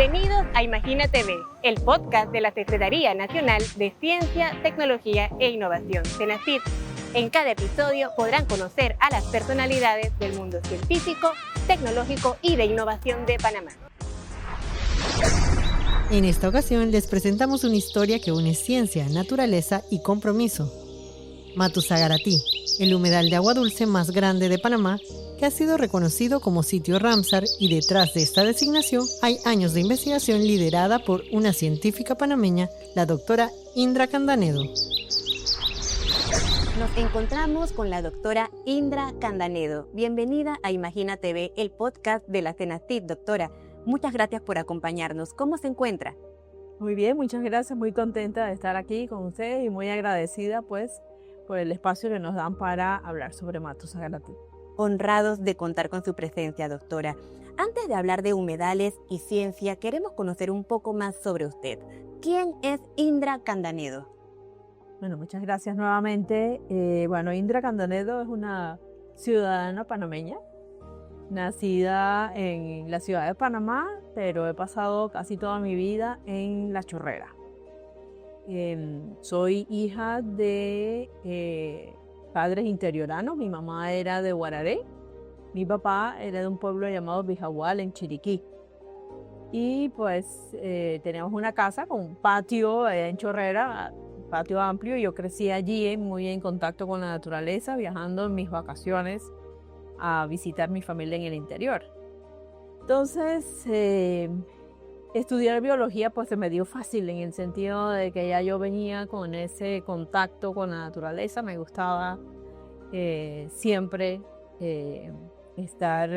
Bienvenidos a Imagina TV, el podcast de la Secretaría Nacional de Ciencia, Tecnología e Innovación, CENACYT. En cada episodio podrán conocer a las personalidades del mundo científico, tecnológico y de innovación de Panamá. En esta ocasión les presentamos una historia que une ciencia, naturaleza y compromiso. Matusagarati, el humedal de agua dulce más grande de Panamá, que ha sido reconocido como sitio Ramsar, y detrás de esta designación hay años de investigación liderada por una científica panameña, la doctora Indra Candanedo. Nos encontramos con la doctora Indra Candanedo. Bienvenida a Imagina TV, el podcast de la CENACYT, doctora. Muchas gracias por acompañarnos. ¿Cómo se encuentra? Muy bien, muchas gracias. Muy contenta de estar aquí con ustedes y muy agradecida pues por el espacio que nos dan para hablar sobre Matusagarati. Honrados de contar con su presencia, doctora. Antes de hablar de humedales y ciencia, queremos conocer un poco más sobre usted. ¿Quién es Indra Candanedo? Bueno, muchas gracias nuevamente. Indra Candanedo es una ciudadana panameña, nacida en la ciudad de Panamá, pero he pasado casi toda mi vida en La Chorrera. Soy hija de padres interioranos. Mi mamá era de Guararé, mi papá era de un pueblo llamado Bijahual en Chiriquí. Y pues teníamos una casa con un patio en Chorrera, un patio amplio, y yo crecí allí muy en contacto con la naturaleza, viajando en mis vacaciones a visitar mi familia en el interior. Entonces, estudiar biología pues se me dio fácil en el sentido de que ya yo venía con ese contacto con la naturaleza. Me gustaba siempre estar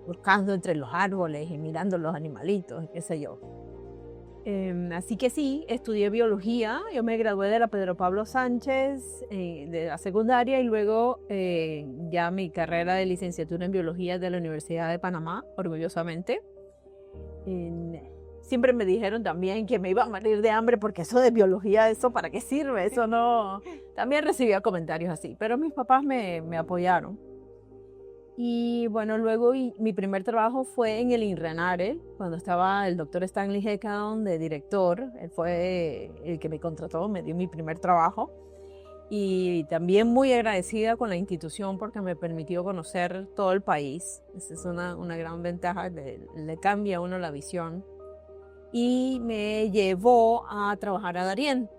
buscando entre los árboles y mirando los animalitos, qué sé yo. Así que sí, estudié biología. Yo me gradué de la Pedro Pablo Sánchez de la secundaria, y luego ya mi carrera de licenciatura en biología de la Universidad de Panamá, orgullosamente. Siempre me dijeron también que me iba a morir de hambre porque eso de biología, ¿eso para qué sirve? Eso no... También recibía comentarios así, pero mis papás me apoyaron. Y bueno, luego mi primer trabajo fue en el INRENARE, cuando estaba el doctor Stanley Heckaon de director. Él fue el que me contrató, me dio mi primer trabajo. Y también muy agradecida con la institución porque me permitió conocer todo el país. Esa es una gran ventaja, le cambia a uno la visión. Y me llevó a trabajar a Darién.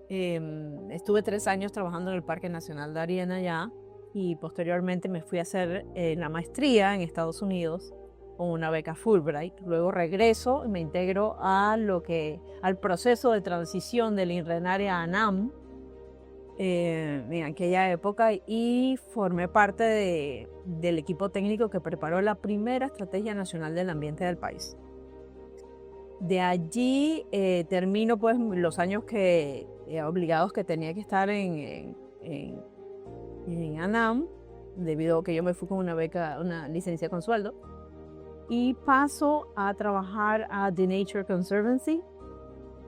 Estuve 3 años trabajando en el Parque Nacional Darién allá, y posteriormente me fui a hacer la maestría en Estados Unidos con una beca Fulbright. Luego regreso y me integro al proceso de transición del INRENARE a ANAM en aquella época, y formé parte del equipo técnico que preparó la primera Estrategia Nacional del Ambiente del país. De allí termino pues los años obligados que tenía que estar en ANAM, debido a que yo me fui con una beca, una licencia con sueldo, y paso a trabajar a The Nature Conservancy,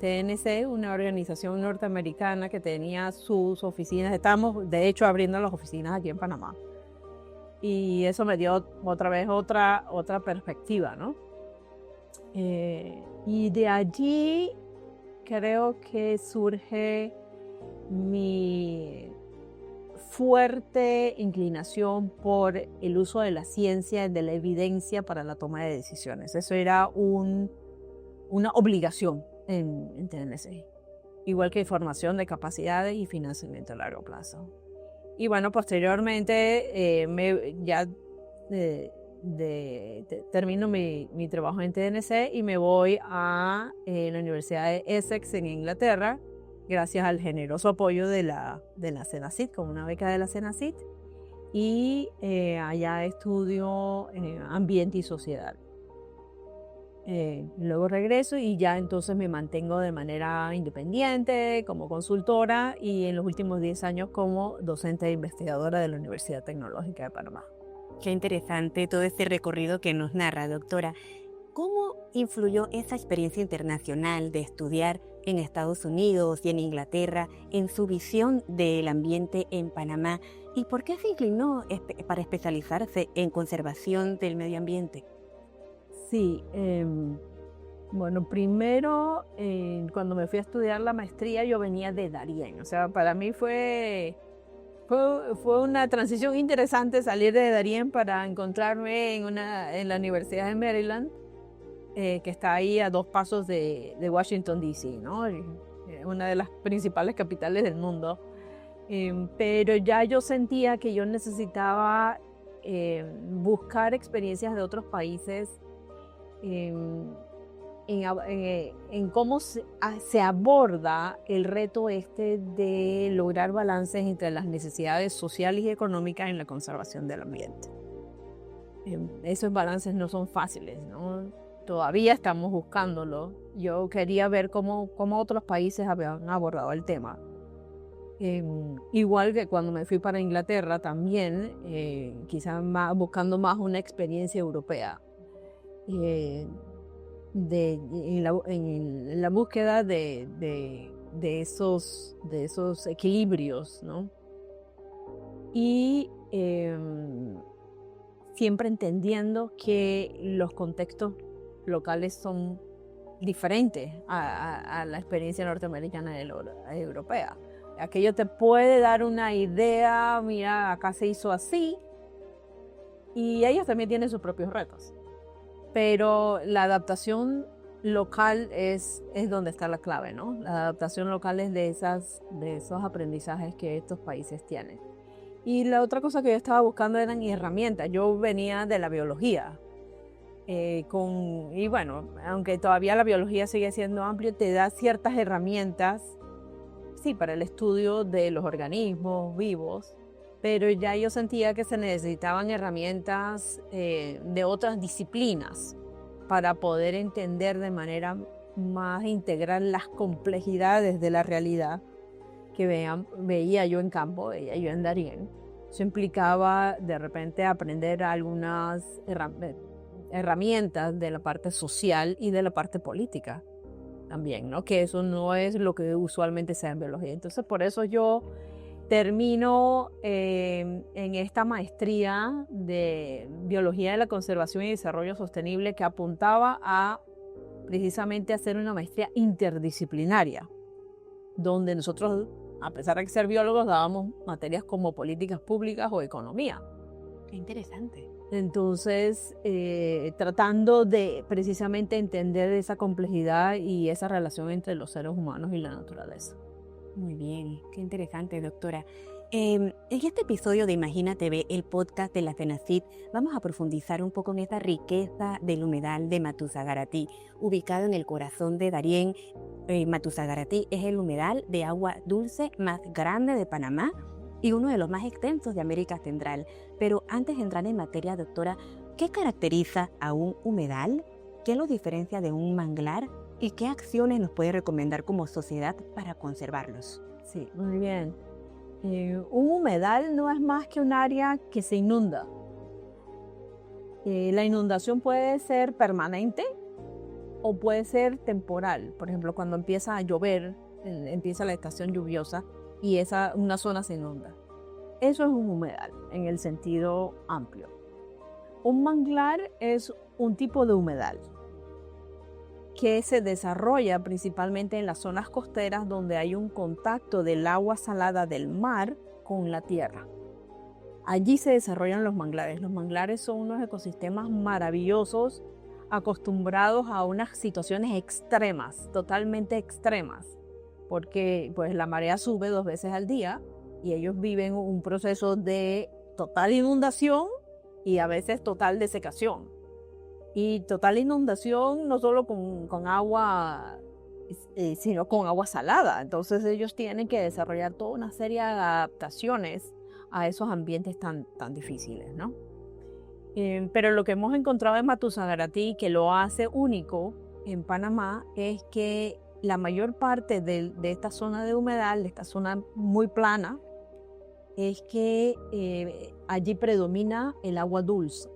TNC, una organización norteamericana que tenía sus oficinas. Estamos, de hecho, abriendo las oficinas aquí en Panamá. Y eso me dio otra vez otra perspectiva, ¿no? Y de allí creo que surge mi fuerte inclinación por el uso de la ciencia, de la evidencia para la toma de decisiones. Eso era una obligación en TNC, igual que formación de capacidades y financiamiento a largo plazo. Y bueno, posteriormente termino mi trabajo en TNC y me voy a la Universidad de Essex en Inglaterra, gracias al generoso apoyo de la CENACYT, con una beca de la CENACYT, y allá estudio ambiente y sociedad. Luego regreso y ya entonces me mantengo de manera independiente como consultora, y en los últimos 10 años como docente e investigadora de la Universidad Tecnológica de Panamá. Qué interesante todo este recorrido que nos narra, doctora. ¿Cómo influyó esa experiencia internacional de estudiar en Estados Unidos y en Inglaterra en su visión del ambiente en Panamá? ¿Y por qué se inclinó para especializarse en conservación del medio ambiente? Sí, bueno, primero, cuando me fui a estudiar la maestría, yo venía de Darién. O sea, para mí fue una transición interesante salir de Darién para encontrarme en la Universidad de Maryland, que está ahí a 2 pasos de Washington, D.C., ¿no? Una de las principales capitales del mundo. Pero ya yo sentía que yo necesitaba buscar experiencias de otros países en cómo se aborda el reto de lograr balances entre las necesidades sociales y económicas en la conservación del ambiente. Esos balances no son fáciles, ¿no? Todavía estamos buscándolo. Yo quería ver cómo otros países habían abordado el tema. Igual que cuando me fui para Inglaterra también, quizás buscando más una experiencia europea. En la búsqueda de esos equilibrios, ¿no? Y siempre entendiendo que los contextos locales son diferentes a la experiencia norteamericana y europea. Aquello te puede dar una idea, mira, acá se hizo así, y ellos también tienen sus propios retos. Pero la adaptación local es donde está la clave, ¿no? La adaptación local es de esos aprendizajes que estos países tienen. Y la otra cosa que yo estaba buscando eran herramientas. Yo venía de la biología. Y bueno, aunque todavía la biología sigue siendo amplio, te da ciertas herramientas, sí, para el estudio de los organismos vivos, pero ya yo sentía que se necesitaban herramientas de otras disciplinas para poder entender de manera más integral las complejidades de la realidad que veía yo en campo, veía yo en Darién. Eso implicaba de repente aprender algunas herramientas de la parte social y de la parte política también, ¿no? Que eso no es lo que usualmente se da en biología. Entonces, por eso yo termino en esta maestría de Biología de la Conservación y Desarrollo Sostenible, que apuntaba a precisamente hacer una maestría interdisciplinaria, donde nosotros, a pesar de ser biólogos, dábamos materias como políticas públicas o economía. Qué interesante. Entonces, tratando de precisamente entender esa complejidad y esa relación entre los seres humanos y la naturaleza. Muy bien, qué interesante, doctora. En este episodio de Imagina TV, el podcast de la FENACYT, vamos a profundizar un poco en esta riqueza del humedal de Matuzagarati, ubicado en el corazón de Darién. Matuzagarati es el humedal de agua dulce más grande de Panamá y uno de los más extensos de América Central. Pero antes de entrar en materia, doctora, ¿qué caracteriza a un humedal? ¿Qué lo diferencia de un manglar? ¿Y qué acciones nos puede recomendar como sociedad para conservarlos? Sí, muy bien. Un humedal no es más que un área que se inunda. La inundación puede ser permanente o puede ser temporal. Por ejemplo, cuando empieza a llover, empieza la estación lluviosa y una zona se inunda. Eso es un humedal en el sentido amplio. Un manglar es un tipo de humedal que se desarrolla principalmente en las zonas costeras donde hay un contacto del agua salada del mar con la tierra. Allí se desarrollan los manglares. Los manglares son unos ecosistemas maravillosos, acostumbrados a unas situaciones extremas, totalmente extremas, porque pues la marea sube 2 veces al día y ellos viven un proceso de total inundación y a veces total desecación. Y total inundación no solo con agua, sino con agua salada. Entonces ellos tienen que desarrollar toda una serie de adaptaciones a esos ambientes tan difíciles, ¿no? Pero lo que hemos encontrado en Matuzagarati, que lo hace único en Panamá, es que la mayor parte de esta zona de humedal, de esta zona muy plana, es que allí predomina el agua dulce.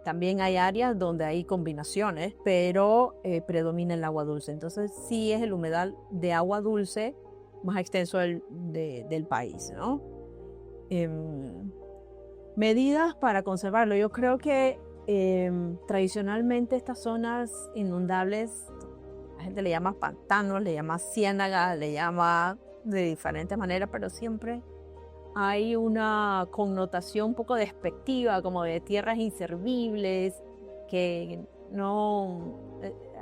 También hay áreas donde hay combinaciones, pero predomina el agua dulce. Entonces sí es el humedal de agua dulce más extenso del país, ¿no? Medidas para conservarlo. Yo creo que tradicionalmente estas zonas inundables, la gente le llama pantanos, le llama ciénaga, le llama de diferentes maneras, pero siempre hay una connotación un poco despectiva, como de tierras inservibles, que no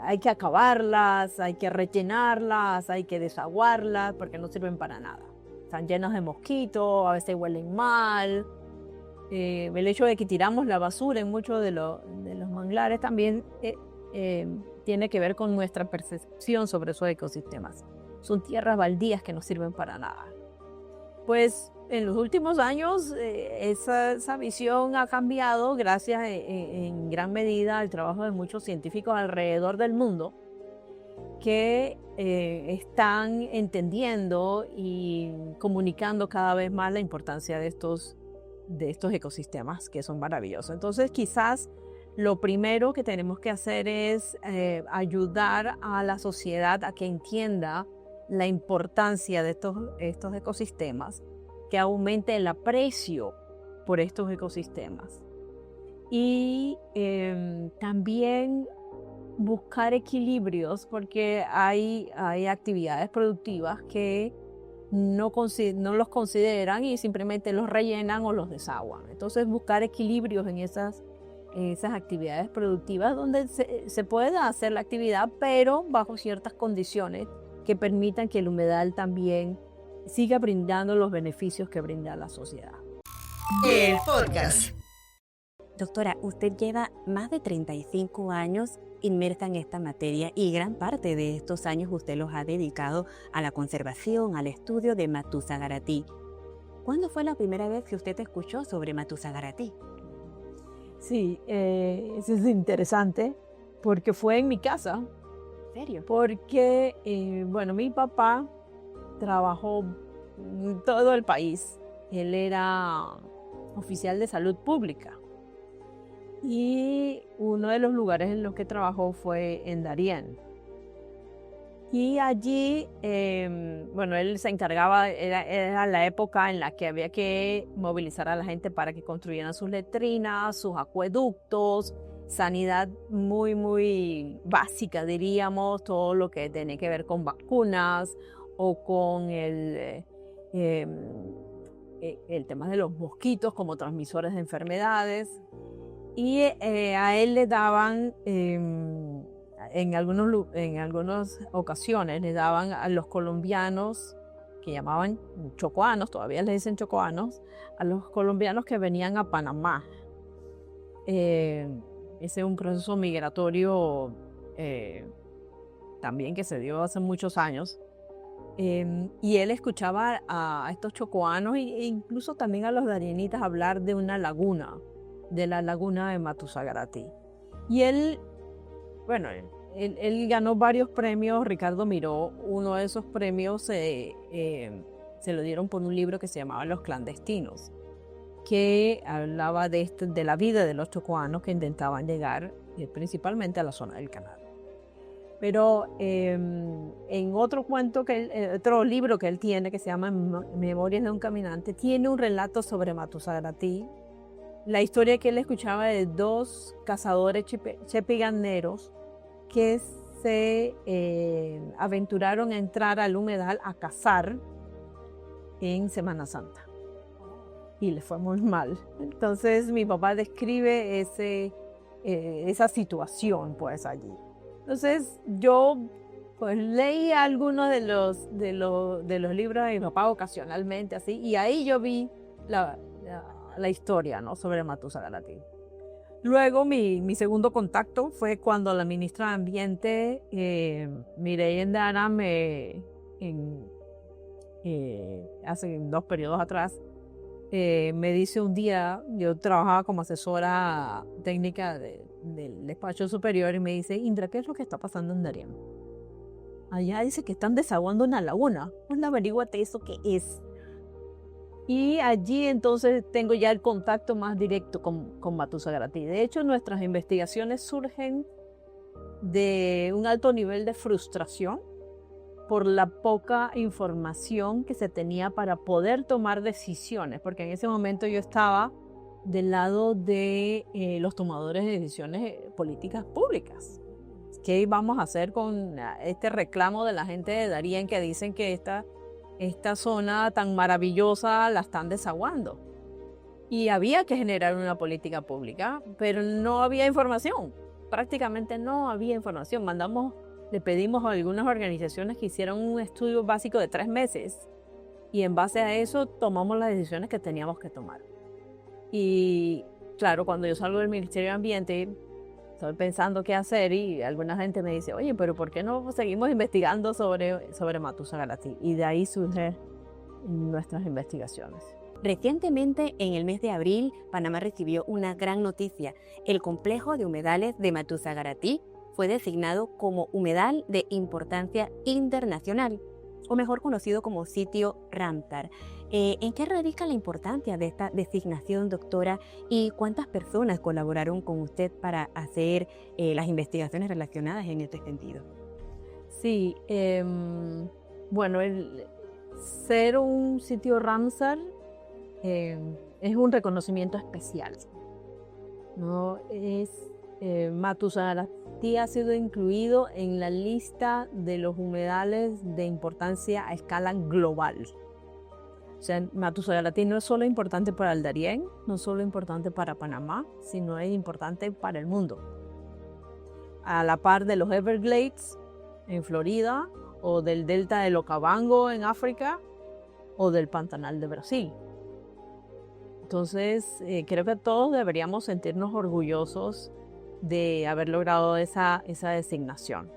hay que acabarlas, hay que rellenarlas, hay que desaguarlas, porque no sirven para nada. Están llenas de mosquitos, a veces huelen mal. El hecho de que tiramos la basura en muchos de los manglares también tiene que ver con nuestra percepción sobre esos ecosistemas. Son tierras baldías que no sirven para nada. Pues en los últimos años esa visión ha cambiado gracias en gran medida al trabajo de muchos científicos alrededor del mundo que están entendiendo y comunicando cada vez más la importancia de estos ecosistemas que son maravillosos. Entonces quizás lo primero que tenemos que hacer es ayudar a la sociedad a que entienda la importancia de estos ecosistemas, que aumente el aprecio por estos ecosistemas y también buscar equilibrios, porque hay actividades productivas que no los consideran y simplemente los rellenan o los desaguan. Entonces buscar equilibrios en esas actividades productivas donde se pueda hacer la actividad, pero bajo ciertas condiciones que permitan que el humedal también siga brindando los beneficios que brinda a la sociedad. El podcast. Doctora, usted lleva más de 35 años inmersa en esta materia y gran parte de estos años usted los ha dedicado a la conservación, al estudio de Matusagaratí. ¿Cuándo fue la primera vez que usted escuchó sobre Matusagaratí? Sí, eso es interesante porque fue en mi casa. ¿En serio? Porque, mi papá trabajó en todo el país. Él era oficial de salud pública. Y uno de los lugares en los que trabajó fue en Darién. Y allí, él se encargaba, era la época en la que había que movilizar a la gente para que construyeran sus letrinas, sus acueductos, sanidad muy, muy básica, diríamos, todo lo que tiene que ver con vacunas o con el tema de los mosquitos como transmisores de enfermedades. Y a él le daban, en algunas ocasiones, le daban a los colombianos, que llamaban chocoanos, todavía les dicen chocoanos, a los colombianos que venían a Panamá. Ese es un proceso migratorio también que se dio hace muchos años. Y él escuchaba a estos chocoanos e incluso también a los darienitas hablar de una laguna, de la laguna de Matusagaratí. Y él ganó varios premios. Ricardo Miró, uno de esos premios se lo dieron por un libro que se llamaba Los Clandestinos, que hablaba de la vida de los chocoanos que intentaban llegar principalmente a la zona del canal. Pero en otro otro libro que él tiene, que se llama Memorias de un Caminante, tiene un relato sobre Matusagaratí, la historia que él escuchaba de dos cazadores chepiganeros que se aventuraron a entrar al humedal a cazar en Semana Santa. Y les fue muy mal. Entonces mi papá describe esa situación pues allí. Entonces yo pues leí algunos de los libros de mi papá ocasionalmente así, y ahí yo vi la historia, ¿no?, sobre Matusagaratí. Luego mi segundo contacto fue cuando la ministra de Ambiente, Mireya Endara, hace 2 periodos atrás, me dice un día, yo trabajaba como asesora técnica del despacho superior, y me dice: Indra, ¿qué es lo que está pasando en Darién? Allá dice que están desaguando una laguna. Pues averíguate eso qué es. Y allí entonces tengo ya el contacto más directo con Matusagaratí. De hecho, nuestras investigaciones surgen de un alto nivel de frustración por la poca información que se tenía para poder tomar decisiones, porque en ese momento yo estaba del lado de los tomadores de decisiones políticas públicas. ¿Qué vamos a hacer con este reclamo de la gente de Darién que dicen que esta zona tan maravillosa la están desaguando? Y había que generar una política pública, pero no había información. Prácticamente no había información. Le pedimos a algunas organizaciones que hicieran un estudio básico de 3 meses y en base a eso tomamos las decisiones que teníamos que tomar. Y claro, cuando yo salgo del Ministerio de Ambiente, estoy pensando qué hacer y alguna gente me dice, oye, pero ¿por qué no seguimos investigando sobre Matusagalati? Y de ahí surgen nuestras investigaciones. Recientemente, en el mes de abril, Panamá recibió una gran noticia. El complejo de humedales de Matusagalati fue designado como humedal de importancia internacional, o mejor conocido como sitio Ramsar. ¿En qué radica la importancia de esta designación, doctora? ¿Y cuántas personas colaboraron con usted para hacer las investigaciones relacionadas en este sentido? Sí, bueno, el ser un sitio Ramsar es un reconocimiento especial, ¿no? Matusagalati ha sido incluido en la lista de los humedales de importancia a escala global. O sea, Matusagalati no es solo importante para el Darién, no es solo importante para Panamá, sino es importante para el mundo. A la par de los Everglades en Florida, o del delta del Okavango en África, o del Pantanal de Brasil. Entonces, creo que todos deberíamos sentirnos orgullosos de haber logrado esa designación.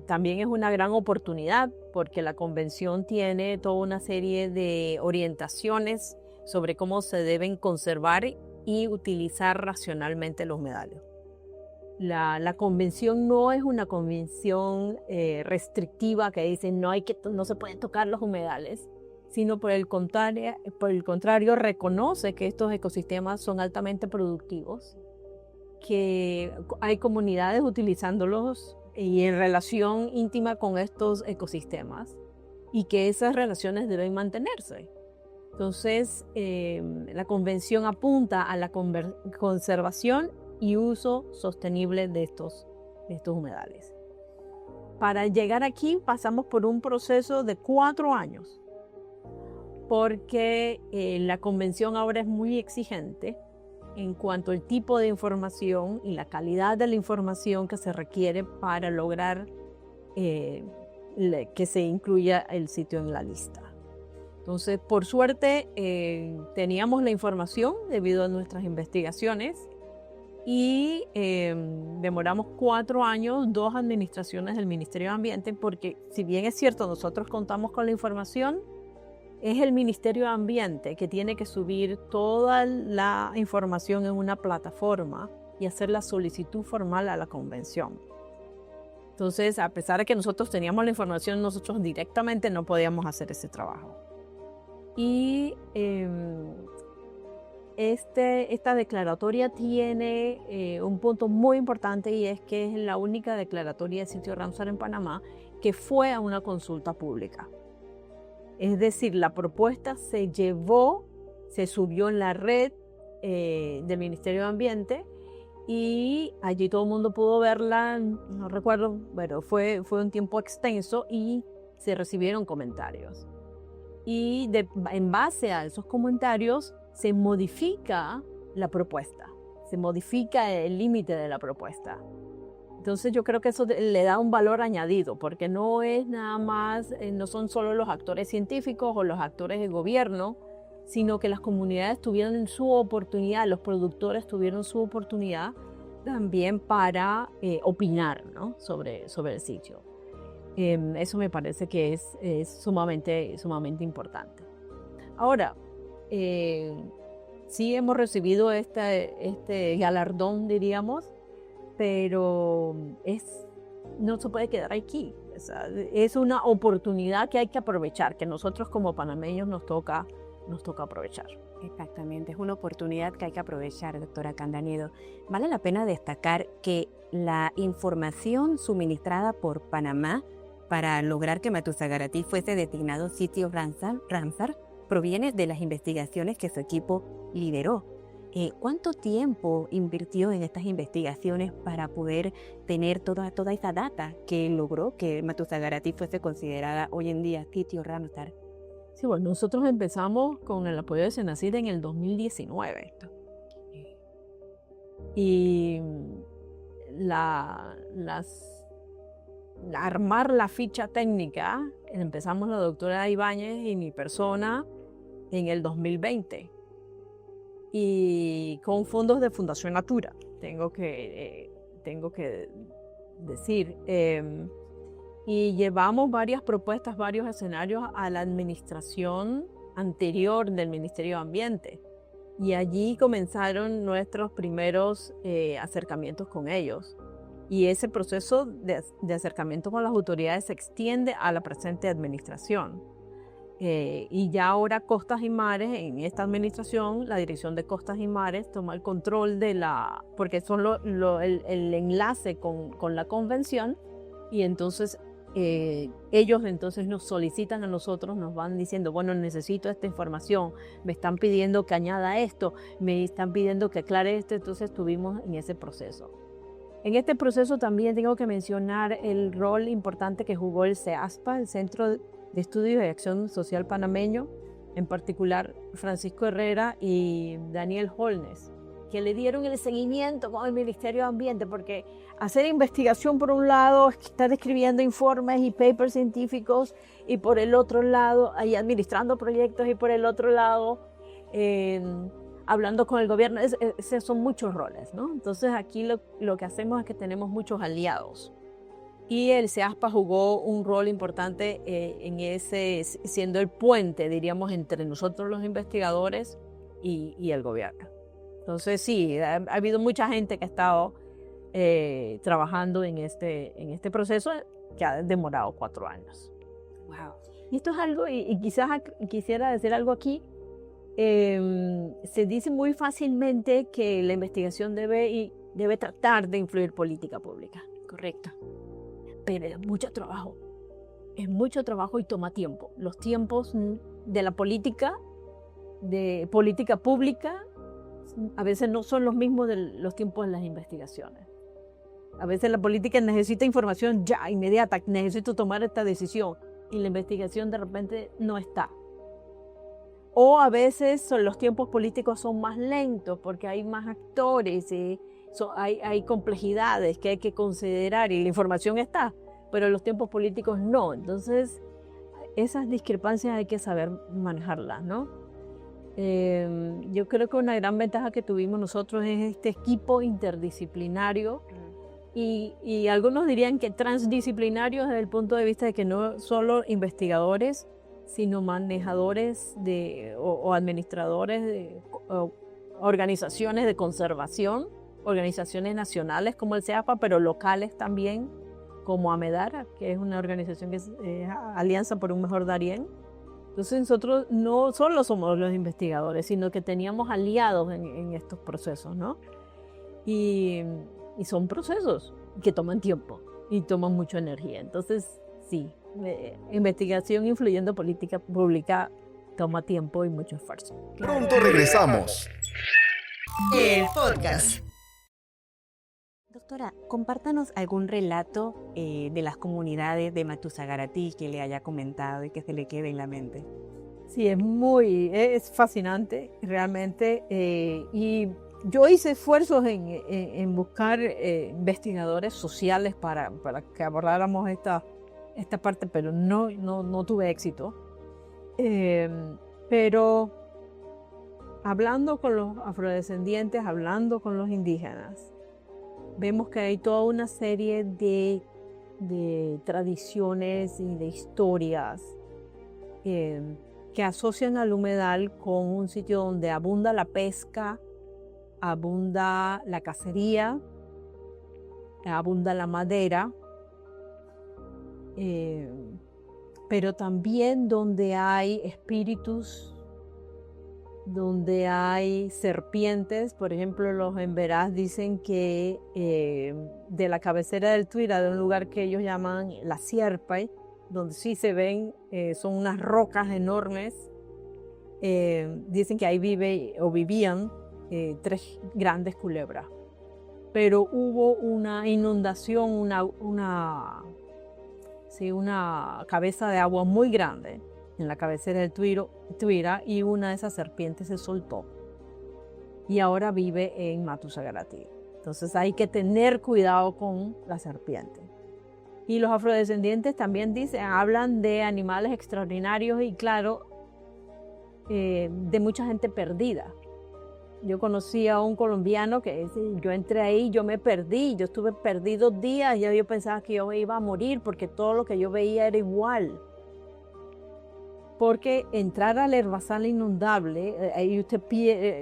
También es una gran oportunidad porque la convención tiene toda una serie de orientaciones sobre cómo se deben conservar y utilizar racionalmente los humedales. La convención no es una convención restrictiva que dice no se pueden tocar los humedales, sino por el contrario reconoce que estos ecosistemas son altamente productivos, que hay comunidades utilizándolos y en relación íntima con estos ecosistemas y que esas relaciones deben mantenerse. Entonces, la convención apunta a la conservación y uso sostenible de estos humedales. Para llegar aquí pasamos por un proceso de 4 años, porque la convención ahora es muy exigente en cuanto al tipo de información y la calidad de la información que se requiere para lograr que se incluya el sitio en la lista. Entonces, por suerte, teníamos la información debido a nuestras investigaciones y demoramos 4 años, 2 administraciones del Ministerio de Ambiente, porque si bien es cierto, nosotros contamos con la información, es el Ministerio de Ambiente que tiene que subir toda la información en una plataforma y hacer la solicitud formal a la convención. Entonces, a pesar de que nosotros teníamos la información, nosotros directamente no podíamos hacer ese trabajo. Y esta declaratoria tiene un punto muy importante y es que es la única declaratoria de sitio Ramsar en Panamá que fue a una consulta pública. Es decir, la propuesta se subió en la red del Ministerio de Ambiente y allí todo el mundo pudo verla, no recuerdo, pero fue un tiempo extenso y se recibieron comentarios. Y en base a esos comentarios se modifica la propuesta, se modifica el límite de la propuesta. Entonces yo creo que eso le da un valor añadido, porque no es nada más, no son solo los actores científicos o los actores del gobierno, sino que las comunidades tuvieron su oportunidad, los productores tuvieron su oportunidad también para opinar, ¿no? sobre el sitio. Eso me parece que es sumamente importante. Ahora, sí hemos recibido este galardón, diríamos, pero no se puede quedar aquí. O sea, es una oportunidad que hay que aprovechar, que nosotros como panameños nos toca aprovechar. Exactamente, es una oportunidad que hay que aprovechar, doctora Candañedo. Vale la pena destacar que la información suministrada por Panamá para lograr que Matusagalati fuese designado sitio Ramsar proviene de las investigaciones que su equipo lideró. ¿Cuánto tiempo invirtió en estas investigaciones para poder tener toda esa data que logró que Matusagarati fuese considerada hoy en día sitio Ramsar? Sí, bueno, nosotros empezamos con el apoyo de Senacid en el 2019. Y armar la ficha técnica, empezamos la doctora Ibáñez y mi persona en el 2020. Y con fondos de Fundación Natura, tengo que decir. Y llevamos varias propuestas, varios escenarios a la administración anterior del Ministerio de Ambiente. Y allí comenzaron nuestros primeros acercamientos con ellos. Y ese proceso de acercamiento con las autoridades se extiende a la presente administración. Y ya ahora Costas y Mares, en esta administración, la Dirección de Costas y Mares toma el control porque son el enlace con la convención, y entonces ellos entonces nos solicitan a nosotros, nos van diciendo, bueno, necesito esta información, me están pidiendo que añada esto, me están pidiendo que aclare esto, entonces estuvimos en ese proceso. En este proceso también tengo que mencionar el rol importante que jugó el CEASPA, el Centro de Estudios y Acción Social Panameño, en particular Francisco Herrera y Daniel Holnes, que le dieron el seguimiento con el Ministerio de Ambiente, porque hacer investigación por un lado es estar escribiendo informes y papers científicos, y por el otro lado, ahí administrando proyectos, y por el otro lado, hablando con el gobierno. Esos son muchos roles, ¿no? Entonces aquí lo que hacemos es que tenemos muchos aliados. Y el CEASPA jugó un rol importante en ese, siendo el puente, diríamos, entre nosotros los investigadores y el gobierno. Entonces sí, ha habido mucha gente que ha estado trabajando en este proceso, que ha demorado 4 años. Wow. Y esto es algo, y quizás quisiera decir algo aquí. Se dice muy fácilmente que la investigación debe tratar de influir política pública. Correcto. Pero es mucho trabajo y toma tiempo. Los tiempos de la política pública, a veces no son los mismos de los tiempos de las investigaciones. A veces la política necesita información ya, inmediata, necesito tomar esta decisión, y la investigación de repente no está. O a veces los tiempos políticos son más lentos porque hay más actores y hay complejidades que hay que considerar, y la información está, pero los tiempos políticos no. Entonces, esas discrepancias hay que saber manejarlas, ¿no? Yo creo que una gran ventaja que tuvimos nosotros es este equipo interdisciplinario, y algunos dirían que transdisciplinario desde el punto de vista de que no solo investigadores, sino manejadores o administradores de organizaciones de conservación, organizaciones nacionales como el CEAPA, pero locales también, como AMEDAR, que es una organización que es Alianza por un Mejor Darién. Entonces nosotros no solo somos los investigadores, sino que teníamos aliados en estos procesos, ¿no? Y son procesos que toman tiempo y toman mucha energía. Entonces, sí, investigación influyendo política pública toma tiempo y mucho esfuerzo. Pronto regresamos. El podcast. Doctora, compártanos algún relato de las comunidades de Matusagarati que le haya comentado y que se le quede en la mente. Sí, es fascinante realmente, y yo hice esfuerzos en buscar investigadores sociales para que abordáramos esta parte, pero no tuve éxito. Pero hablando con los afrodescendientes, hablando con los indígenas, vemos que hay toda una serie de tradiciones y de historias que asocian al humedal con un sitio donde abunda la pesca, abunda la cacería, abunda la madera, pero también donde hay espíritus, donde hay serpientes. Por ejemplo, los emberás dicen que de la cabecera del Tuira, de un lugar que ellos llaman la Sierpa, donde sí se ven, son unas rocas enormes, dicen que ahí vivían 3 grandes culebras. Pero hubo una inundación, una cabeza de agua muy grande en la cabecera del Tuira, y una de esas serpientes se soltó. Y ahora vive en Matusagarati. Entonces hay que tener cuidado con la serpiente. Y los afrodescendientes también hablan de animales extraordinarios y claro, de mucha gente perdida. Yo conocí a un colombiano que yo entré ahí, yo me perdí, yo estuve perdido días, yo pensaba que yo iba a morir porque todo lo que yo veía era igual. Porque entrar al herbazal inundable, ahí usted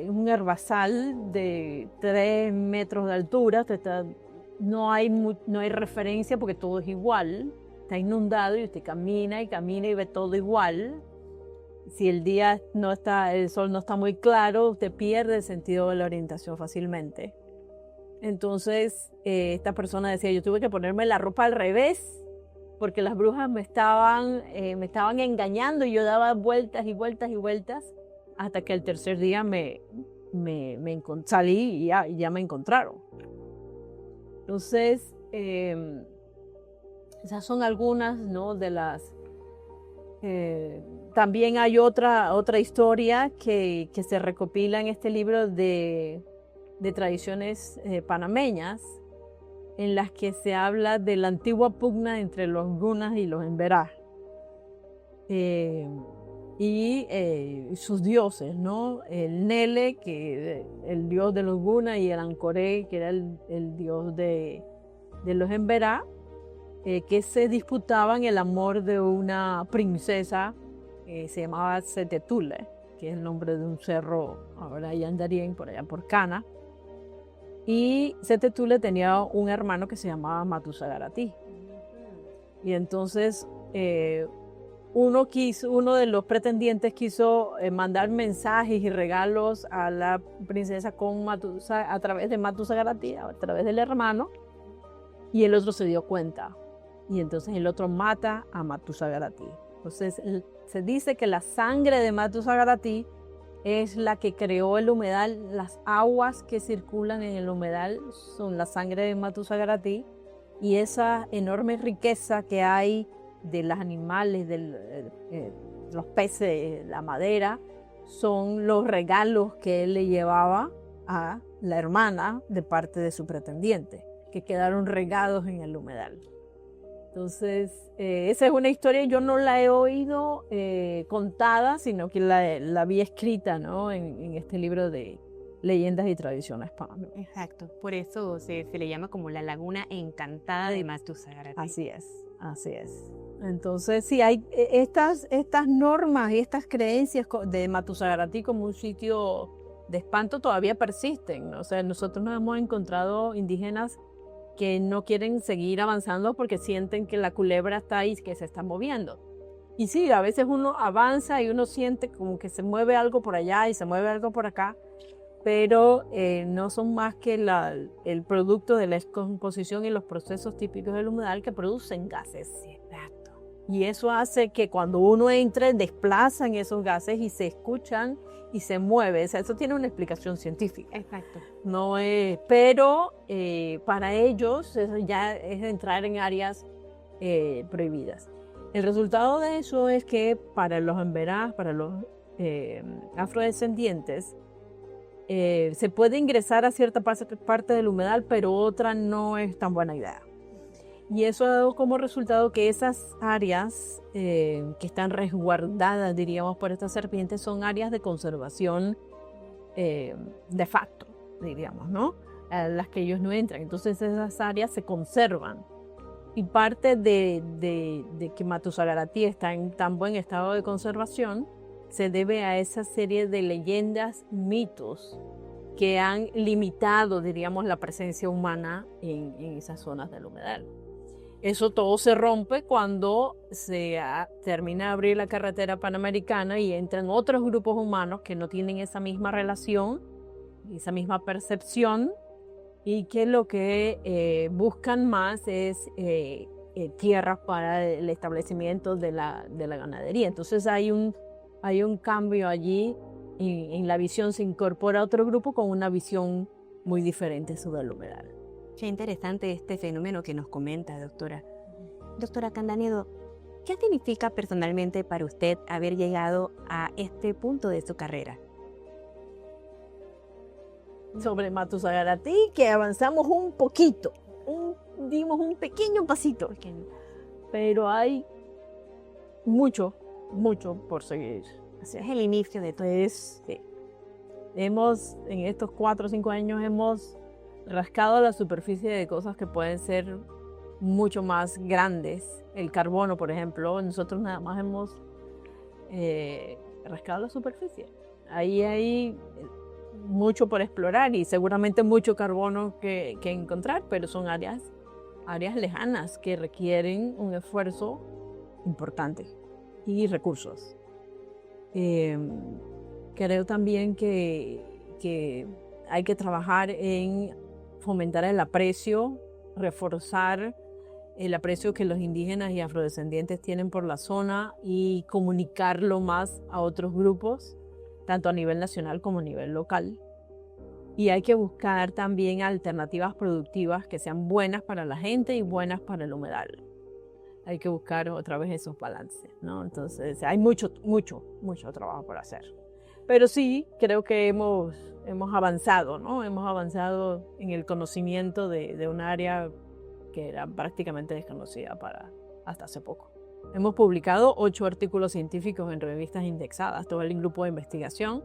un herbazal de 3 metros de altura, no hay referencia porque todo es igual, está inundado y usted camina y ve todo igual. Si el sol no está muy claro, usted pierde el sentido de la orientación fácilmente. Entonces, esta persona decía, yo tuve que ponerme la ropa al revés porque las brujas me estaban engañando y yo daba vueltas y vueltas y vueltas hasta que el tercer día salí y ya me encontraron. Entonces, esas son algunas, ¿no?, de las... también hay otra historia que se recopila en este libro de tradiciones panameñas, en las que se habla de la antigua pugna entre los gunas y los emberá, y sus dioses, ¿no? El Nele, que el dios de los gunas, y el Ancoré, que era el dios de los emberá, que se disputaban el amor de una princesa que se llamaba Setetule, que es el nombre de un cerro ahora allá en Darién, por allá por Cana. Y Setetule tenía un hermano que se llamaba Matusagarati. Y entonces uno de los pretendientes quiso mandar mensajes y regalos a la princesa a través de Matusagarati, a través del hermano, y el otro se dio cuenta. Y entonces el otro mata a Matusagarati. Entonces se dice que la sangre de Matusagarati es la que creó el humedal. Las aguas que circulan en el humedal son la sangre de Matusagarati, y esa enorme riqueza que hay de los animales, los peces, la madera, son los regalos que él le llevaba a la hermana de parte de su pretendiente, que quedaron regados en el humedal. Entonces, esa es una historia, yo no la he oído contada, sino que la vi escrita, ¿no?, en este libro de leyendas y tradiciones panameñas. Exacto, por eso se le llama como la laguna encantada de Matusagarati. Así es. Entonces, sí, hay estas normas y estas creencias de Matusagarati como un sitio de espanto todavía persisten, ¿no? O sea, nosotros nos hemos encontrado indígenas que no quieren seguir avanzando porque sienten que la culebra está ahí, que se está moviendo. Y sí, a veces uno avanza y uno siente como que se mueve algo por allá y se mueve algo por acá, pero no son más que el producto de la descomposición y los procesos típicos del humedal que producen gases. Exacto. Y eso hace que cuando uno entre, desplazan esos gases y se escuchan y se mueve. O sea, eso tiene una explicación científica. Exacto. No pero para ellos eso ya es entrar en áreas prohibidas. El resultado de eso es que para los emberás, para los afrodescendientes, se puede ingresar a cierta parte del humedal, pero otra no es tan buena idea. Y eso ha dado como resultado que esas áreas que están resguardadas, diríamos, por estas serpientes, son áreas de conservación de facto, diríamos, ¿no? A las que ellos no entran. Entonces esas áreas se conservan. Y parte de que Matusagarati está en tan buen estado de conservación se debe a esa serie de leyendas, mitos que han limitado, diríamos, la presencia humana en esas zonas del humedal. Eso todo se rompe cuando se termina de abrir la carretera panamericana y entran otros grupos humanos que no tienen esa misma relación, esa misma percepción, y que lo que buscan más es tierras para el establecimiento de la ganadería. Entonces hay hay un cambio allí en la visión, se incorpora otro grupo con una visión muy diferente sobre el humedal. Qué interesante este fenómeno que nos comenta, doctora. Doctora Candanedo, ¿qué significa personalmente para usted haber llegado a este punto de su carrera? Sobre Matusagarati, que avanzamos un poquito, dimos un pequeño pasito, pero hay mucho por seguir. Es el inicio de todo. Sí. En estos 4 o 5 años hemos rascado la superficie de cosas que pueden ser mucho más grandes. El carbono, por ejemplo, nosotros nada más hemos rascado la superficie. Ahí hay mucho por explorar y seguramente mucho carbono que encontrar, pero son áreas lejanas que requieren un esfuerzo importante y recursos. Creo también que hay que trabajar en fomentar el aprecio, reforzar el aprecio que los indígenas y afrodescendientes tienen por la zona y comunicarlo más a otros grupos, tanto a nivel nacional como a nivel local. Y hay que buscar también alternativas productivas que sean buenas para la gente y buenas para el humedal. Hay que buscar otra vez esos balances, ¿no? Entonces hay mucho trabajo por hacer. Pero sí, creo que hemos avanzado, ¿no? Hemos avanzado en el conocimiento de un área que era prácticamente desconocida hasta hace poco. Hemos publicado 8 artículos científicos en revistas indexadas, todo el grupo de investigación.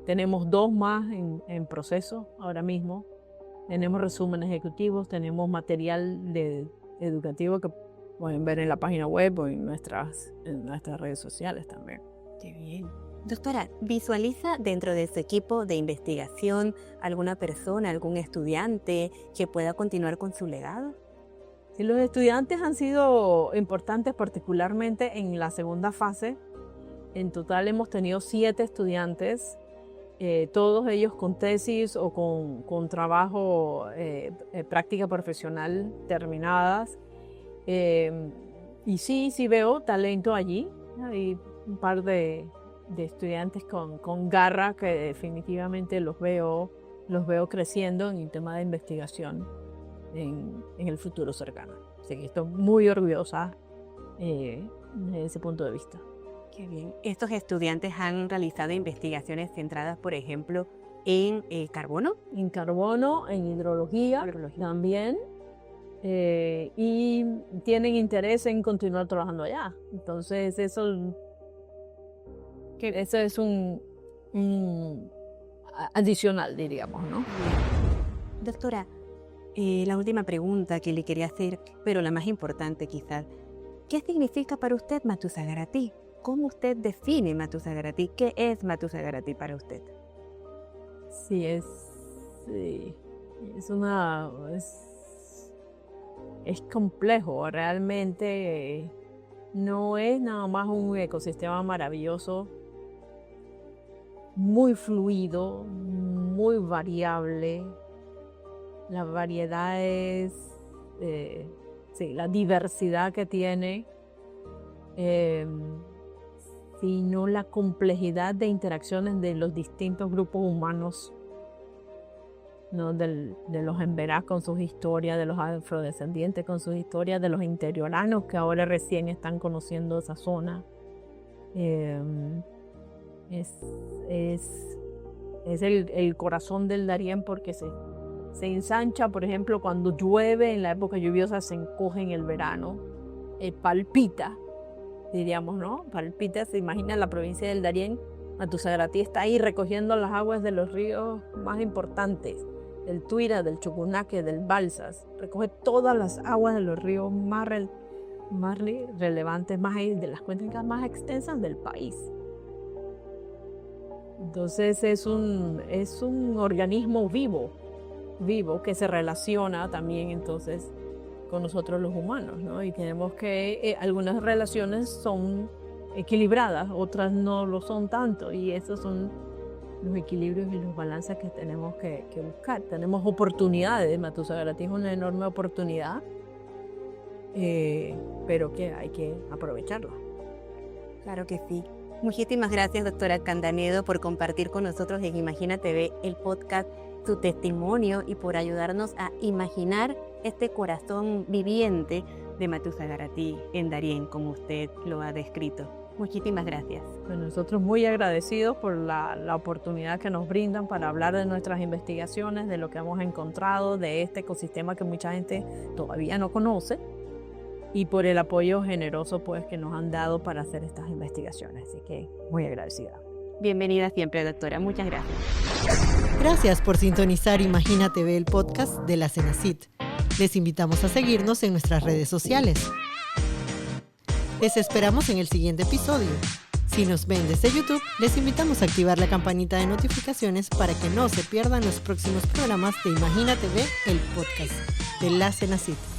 Tenemos 2 más en proceso ahora mismo. Tenemos resúmenes ejecutivos, tenemos material educativo que pueden ver en la página web o en nuestras redes sociales también. Qué bien. Doctora, ¿visualiza dentro de su equipo de investigación alguna persona, algún estudiante que pueda continuar con su legado? Sí, los estudiantes han sido importantes, particularmente en la segunda fase. En total hemos tenido 7 estudiantes, todos ellos con tesis o con trabajo, práctica profesional terminadas. Y sí veo talento allí. Hay un par de estudiantes con garra que definitivamente los veo creciendo en el tema de investigación en el futuro cercano. Así que estoy muy orgullosa desde ese punto de vista. Qué bien. Estos estudiantes han realizado investigaciones centradas, por ejemplo, en carbono. En carbono, en hidrología también. Y tienen interés en continuar trabajando allá. Entonces eso es un adicional, diríamos, ¿no? Doctora, la última pregunta que le quería hacer, pero la más importante quizás, ¿qué significa para usted Matusagarati? ¿Cómo usted define Matusagarati? ¿Qué es Matusagarati para usted? Sí, es complejo, realmente no es nada más un ecosistema maravilloso, muy fluido, muy variable. La variedad la diversidad que tiene, sino la complejidad de interacciones de los distintos grupos humanos, ¿no? De los emberás con sus historias, de los afrodescendientes con sus historias, de los interioranos que ahora recién están conociendo esa zona. Es el corazón del Darién porque se ensancha, por ejemplo, cuando llueve, en la época lluviosa se encoge en el verano, palpita, diríamos, ¿no? Palpita, se imagina la provincia del Darién. Matusagarati está ahí recogiendo las aguas de los ríos más importantes, del Tuira, del Chocunaque, del Balsas. Recoge todas las aguas de los ríos más relevantes, de las cuencas más extensas del país. Entonces es un organismo vivo que se relaciona también entonces con nosotros los humanos, ¿no? Y tenemos que, algunas relaciones son equilibradas, otras no lo son tanto, y esos son los equilibrios y los balances que tenemos que buscar. Tenemos oportunidades, Matusagarati es una enorme oportunidad, pero que hay que aprovecharla. Claro que sí. Muchísimas gracias, doctora Candanedo, por compartir con nosotros en Imagina TV el podcast, su testimonio y por ayudarnos a imaginar este corazón viviente de Matusagaratí en Darién, como usted lo ha descrito. Muchísimas gracias. Pues nosotros muy agradecidos por la oportunidad que nos brindan para hablar de nuestras investigaciones, de lo que hemos encontrado, de este ecosistema que mucha gente todavía no conoce, y por el apoyo generoso pues, que nos han dado para hacer estas investigaciones. Así que muy agradecida. Bienvenida siempre, doctora. Muchas gracias. Gracias por sintonizar Imagina TV, el podcast de la CENACIT. Les invitamos a seguirnos en nuestras redes sociales. Les esperamos en el siguiente episodio. Si nos ven desde YouTube, les invitamos a activar la campanita de notificaciones para que no se pierdan los próximos programas de Imagina TV, el podcast de la CENACIT.